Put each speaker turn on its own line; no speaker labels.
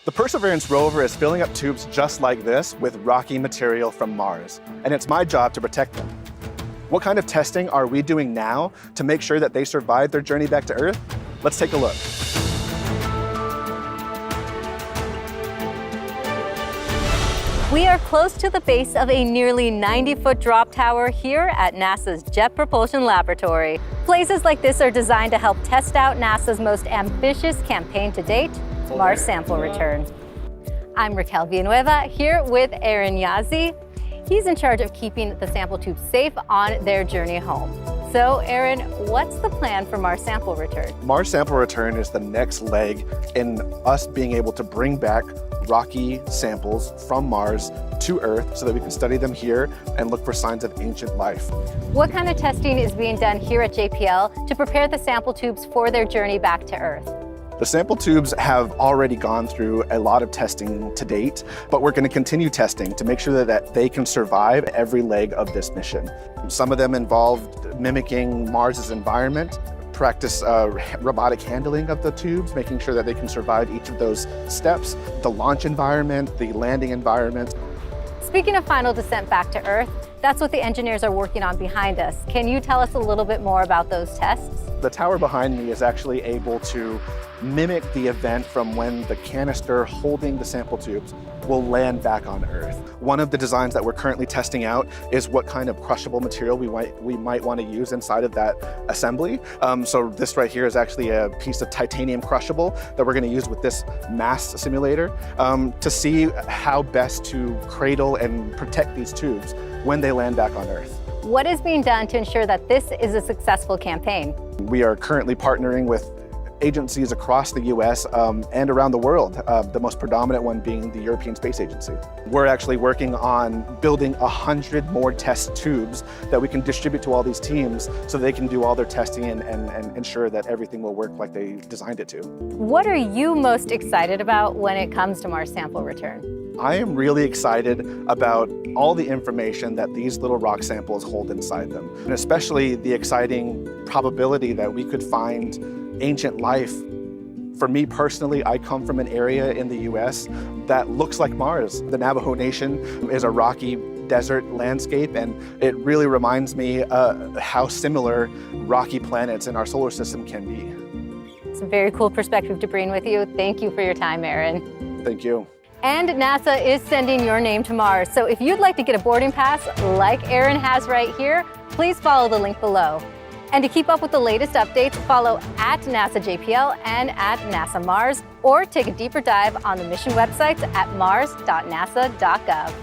The Perseverance rover is filling up tubes just like this with rocky material from Mars, and it's my job to protect them. What kind of testing are we doing now to make sure that they survive their journey back to Earth? Let's take a look.
We are close to the base of a nearly 90-foot drop tower here at NASA's Jet Propulsion Laboratory. Places like this are designed to help test out NASA's most ambitious campaign to date, Mars sample return. I'm Raquel Villanueva here with Aaron Yazzie. He's in charge of keeping the sample tubes safe on their journey home. So Aaron, what's the plan for Mars sample return?
Mars sample return is the next leg in us being able to bring back rocky samples from Mars to Earth so that we can study them here and look for signs of ancient life.
What kind of testing is being done here at JPL to prepare the sample tubes for their journey back to Earth?
The sample tubes have already gone through a lot of testing to date, but we're going to continue testing to make sure that they can survive every leg of this mission. Some of them involved mimicking Mars's environment, practice robotic handling of the tubes, making sure that they can survive each of those steps, the launch environment, the landing environment.
Speaking of final descent back to Earth, that's what the engineers are working on behind us. Can you tell us a little bit more about those tests?
The tower behind me is actually able to mimic the event from when the canister holding the sample tubes will land back on Earth. One of the designs that we're currently testing out is what kind of crushable material we might want to use inside of that assembly. So this right here is actually a piece of titanium crushable that we're going to use with this mass simulator to see how best to cradle and protect these tubes when they land back on Earth.
What is being done to ensure that this is a successful campaign?
We are currently partnering with agencies across the US and around the world, the most predominant one being the European Space Agency. We're actually working on building 100 more test tubes that we can distribute to all these teams so they can do all their testing and ensure that everything will work like they designed it to.
What are you most excited about when it comes to Mars sample return?
I am really excited about all the information that these little rock samples hold inside them, and especially the exciting probability that we could find ancient life. For me personally, I come from an area in the US that looks like Mars. The Navajo Nation is a rocky desert landscape, and it really reminds me how similar rocky planets in our solar system can be.
It's a very cool perspective to bring with you. Thank you for your time, Aaron.
Thank you.
And NASA is sending your name to Mars. So if you'd like to get a boarding pass like Aaron has right here, please follow the link below. And to keep up with the latest updates, follow at NASA JPL and at NASA Mars, or take a deeper dive on the mission websites at mars.nasa.gov.